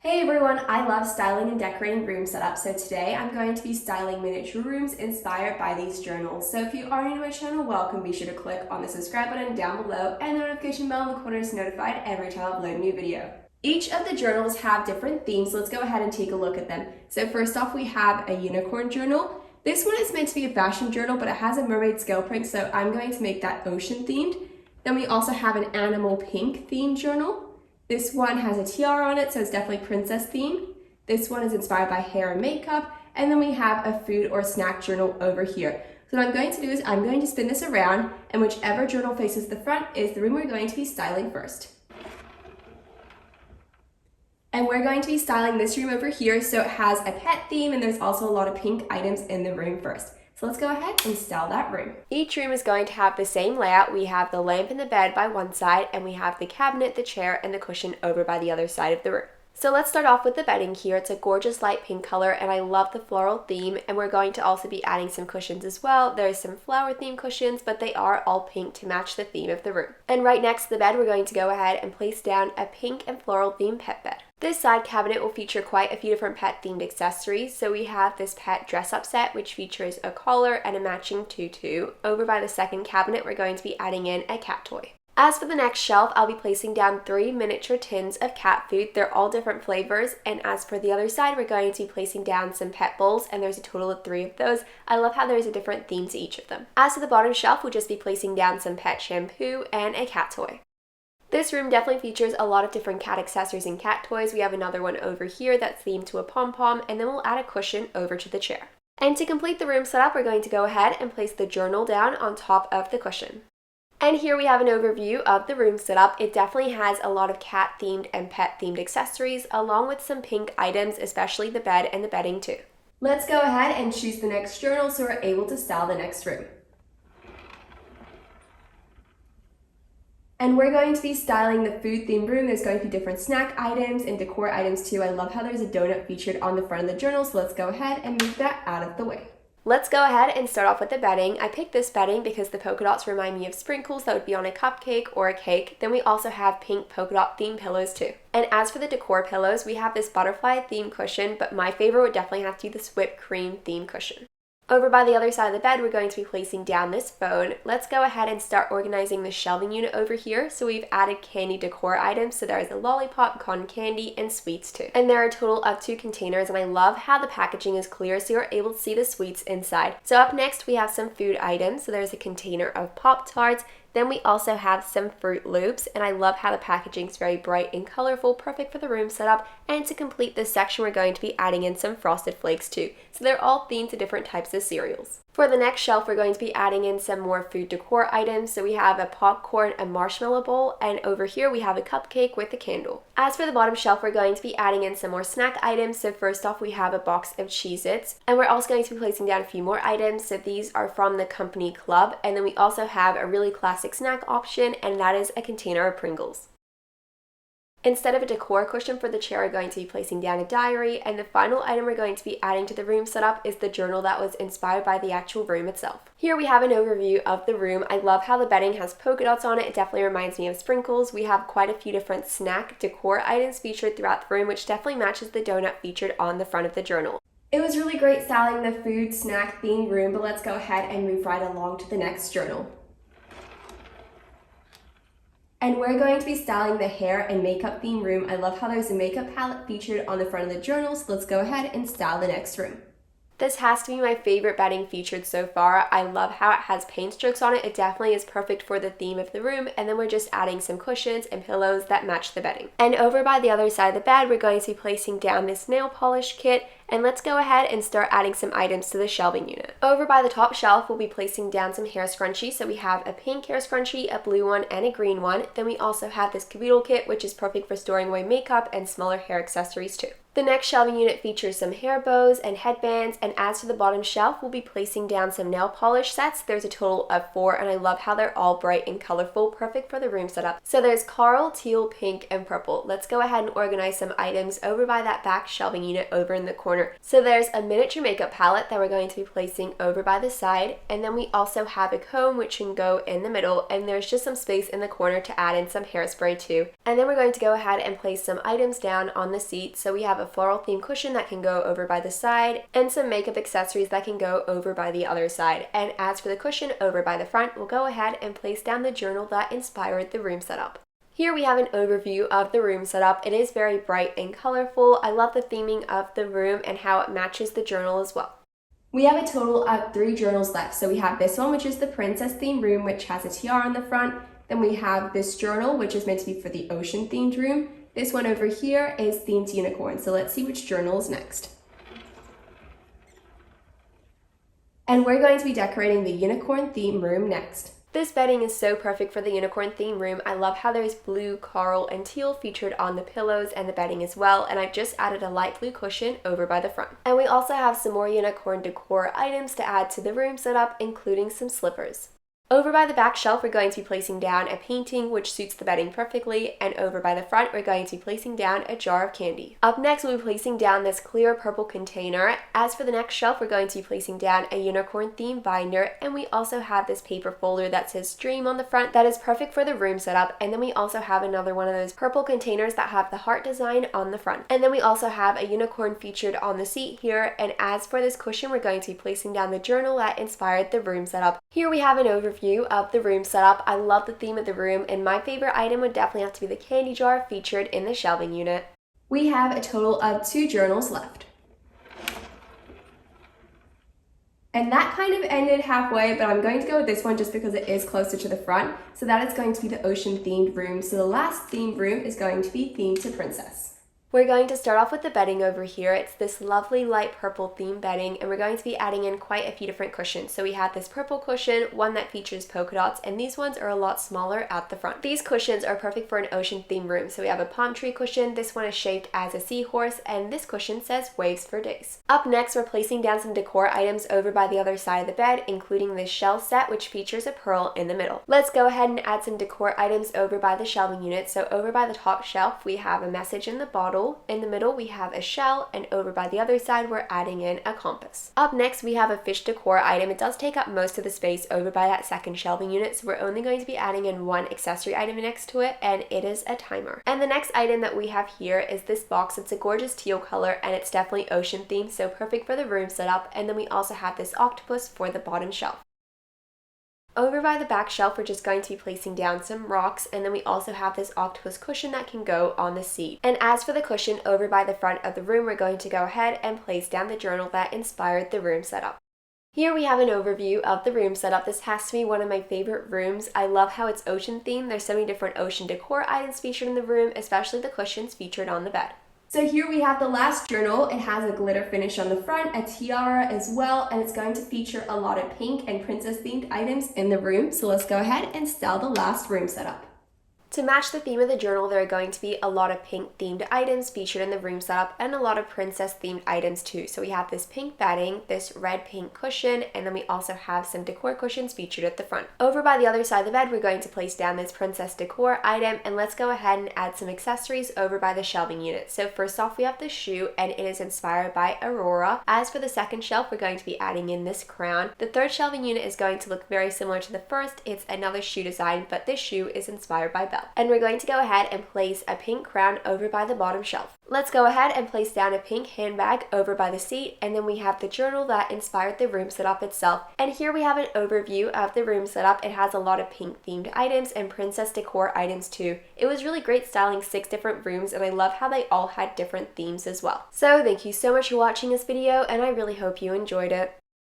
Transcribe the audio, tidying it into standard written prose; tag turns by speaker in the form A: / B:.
A: Hey everyone, I love styling and decorating room setup, so today I'm going to be styling miniature rooms inspired by these journals. So if you are new to my channel, welcome. Be sure to click on the subscribe button down below and the notification bell in the corner is notified every time I upload a new video. Each of the journals have different themes, so let's go ahead and take a look at them. So first off, we have a unicorn journal. This one is meant to be a fashion journal, but it has a mermaid scale print, so I'm going to make that ocean themed. Then we also have an animal pink themed journal. This one has a tiara on it, so it's definitely princess themed. This one is inspired by hair and makeup. And then we have a food or snack journal over here. So what I'm going to do is I'm going to spin this around, and whichever journal faces the front is the room we're going to be styling first. And we're going to be styling this room over here, so it has a pet theme and there's also a lot of pink items in the room first. So let's go ahead and style that room. Each room is going to have the same layout. We have the lamp and the bed by one side, and we have the cabinet, the chair, and the cushion over by the other side of the room. So let's start off with the bedding here. It's a gorgeous light pink color, and I love the floral theme, and we're going to also be adding some cushions as well. There's some flower themed cushions, but they are all pink to match the theme of the room. And right next to the bed, we're going to go ahead and place down a pink and floral themed pet bed. This side cabinet will feature quite a few different pet themed accessories. So we have this pet dress up set, which features a collar and a matching tutu. Over by the second cabinet, we're going to be adding in a cat toy. As for the next shelf, I'll be placing down 3 miniature tins of cat food. They're all different flavors. And as for the other side, we're going to be placing down some pet bowls, and there's a total of 3 of those. I love how there's a different theme to each of them. As for the bottom shelf, we'll just be placing down some pet shampoo and a cat toy. This room definitely features a lot of different cat accessories and cat toys. We have another one over here that's themed to a pom-pom, and then we'll add a cushion over to the chair. And to complete the room setup, we're going to go ahead and place the journal down on top of the cushion. And here we have an overview of the room setup. It definitely has a lot of cat themed and pet themed accessories, along with some pink items, especially the bed and the bedding too. Let's go ahead and choose the next journal so we're able to style the next room. And we're going to be styling the food themed room. There's going to be different snack items and decor items too. I love how there's a donut featured on the front of the journal, so let's go ahead and move that out of the way. Let's go ahead and start off with the bedding. I picked this bedding because the polka dots remind me of sprinkles that would be on a cupcake or a cake. Then we also have pink polka dot themed pillows too. And as for the decor pillows, we have this butterfly themed cushion, but my favorite would definitely have to be this whipped cream themed cushion. Over by the other side of the bed, we're going to be placing down this phone. Let's go ahead and start organizing the shelving unit over here. So we've added candy decor items. So there's a lollipop, cotton candy, and sweets too. And there are a total of 2 containers, and I love how the packaging is clear so you're able to see the sweets inside. So up next, we have some food items. So there's a container of Pop-Tarts. Then we also have some Fruit Loops, and I love how the packaging is very bright and colorful, perfect for the room setup. And to complete this section, we're going to be adding in some Frosted Flakes too. So they're all themed to different types of cereals. For the next shelf, we're going to be adding in some more food decor items. So we have a popcorn and marshmallow bowl, and over here we have a cupcake with a candle. As for the bottom shelf, we're going to be adding in some more snack items. So first off, we have a box of Cheez-Its, and we're also going to be placing down a few more items. So these are from the company Club, and then we also have a really classic snack option, and that is a container of Pringles. Instead of a decor cushion for the chair, we're going to be placing down a diary, and the final item we're going to be adding to the room setup is the journal that was inspired by the actual room itself. Here we have an overview of the room. I love how the bedding has polka dots on it. It definitely reminds me of sprinkles. We have quite a few different snack decor items featured throughout the room, which definitely matches the donut featured on the front of the journal. It was really great styling the food snack themed room, but let's go ahead and move right along to the next journal. And we're going to be styling the hair and makeup theme room. I love how there's a makeup palette featured on the front of the journal, so let's go ahead and style the next room. This has to be my favorite bedding featured so far. I love how it has paint strokes on it. It definitely is perfect for the theme of the room, and then we're just adding some cushions and pillows that match the bedding. And over by the other side of the bed, we're going to be placing down this nail polish kit. And let's go ahead and start adding some items to the shelving unit. Over by the top shelf, we'll be placing down some hair scrunchies. So we have a pink hair scrunchie, a blue one, and a green one. Then we also have this caboodle kit, which is perfect for storing away makeup and smaller hair accessories too. The next shelving unit features some hair bows and headbands, and as to the bottom shelf, we'll be placing down some nail polish sets. There's a total of 4, and I love how they're all bright and colorful, perfect for the room setup. So there's coral, teal, pink, and purple. Let's go ahead and organize some items over by that back shelving unit over in the corner corner. So there's a miniature makeup palette that we're going to be placing over by the side, and then we also have a comb which can go in the middle, and there's just some space in the corner to add in some hairspray too. And then we're going to go ahead and place some items down on the seat. So we have a floral themed cushion that can go over by the side, and some makeup accessories that can go over by the other side. And as for the cushion over by the front, we'll go ahead and place down the journal that inspired the room setup. Here we have an overview of the room setup. It is very bright and colorful. I love the theming of the room and how it matches the journal as well. We have a total of 3 journals left. So we have this one, which is the princess themed room, which has a tiara on the front. Then we have this journal, which is meant to be for the ocean themed room. This one over here is themed unicorn. So let's see which journal is next. And we're going to be decorating the unicorn theme room next. This bedding is so perfect for the unicorn theme room. I love how there's blue, coral, and teal featured on the pillows and the bedding as well, and I've just added a light blue cushion over by the front. And we also have some more unicorn decor items to add to the room setup, including some slippers. Over by the back shelf, we're going to be placing down a painting which suits the bedding perfectly, and over by the front, we're going to be placing down a jar of candy. Up next, we'll be placing down this clear purple container. As for the next shelf, we're going to be placing down a unicorn theme binder, and we also have this paper folder that says Dream on the front that is perfect for the room setup. And then we also have another one of those purple containers that have the heart design on the front. And then we also have a unicorn featured on the seat here. And as for this cushion, we're going to be placing down the journal that inspired the room setup. Here we have an overview of the room setup. I love the theme of the room, and my favorite item would definitely have to be the candy jar featured in the shelving unit. We have a total of 2 journals left. And that kind of ended halfway, but I'm going to go with this one just because it is closer to the front. So that is going to be the ocean themed room. So the last themed room is going to be themed to princess. We're going to start off with the bedding over here. It's this lovely light purple theme bedding, and we're going to be adding in quite a few different cushions. So we have this purple cushion, one that features polka dots, and these ones are a lot smaller at the front. These cushions are perfect for an ocean theme room. So we have a palm tree cushion. This one is shaped as a seahorse, and this cushion says Waves for Days. Up next, we're placing down some decor items over by the other side of the bed, including this shell set, which features a pearl in the middle. Let's go ahead and add some decor items over by the shelving unit. So over by the top shelf, we have a message in the bottle. In the middle, we have a shell, and over by the other side, we're adding in a compass. Up next, we have a fish decor item. It does take up most of the space over by that second shelving unit, so we're only going to be adding in one accessory item next to it, and it is a timer. And the next item that we have here is this box. It's a gorgeous teal color, and it's definitely ocean themed, so perfect for the room setup. And then we also have this octopus for the bottom shelf. Over by the back shelf, we're just going to be placing down some rocks, and then we also have this octopus cushion that can go on the seat. And as for the cushion over by the front of the room, we're going to go ahead and place down the journal that inspired the room setup. Here we have an overview of the room setup. This has to be one of my favorite rooms. I love how it's ocean themed. There's so many different ocean decor items featured in the room, especially the cushions featured on the bed. So here we have the last journal. It has a glitter finish on the front, a tiara as well, and it's going to feature a lot of pink and princess themed items in the room. So let's go ahead and style the last room setup. To match the theme of the journal, there are going to be a lot of pink themed items featured in the room setup, and a lot of princess themed items too. So we have this pink bedding, this red pink cushion, and then we also have some decor cushions featured at the front. Over by the other side of the bed, we're going to place down this princess decor item, and let's go ahead and add some accessories over by the shelving unit. So first off, we have the shoe, and it is inspired by Aurora. As for the second shelf, we're going to be adding in this crown. The third shelving unit is going to look very similar to the first. It's another shoe design, but this shoe is inspired by Belle. And we're going to go ahead and place a pink crown over by the bottom shelf. Let's go ahead and place down a pink handbag over by the seat, and then we have the journal that inspired the room setup itself. And here we have an overview of the room setup. It has a lot of pink themed items and princess decor items too. It was really great styling 6 different rooms, and I love how they all had different themes as well. So thank you so much for watching this video, and I really hope you enjoyed it.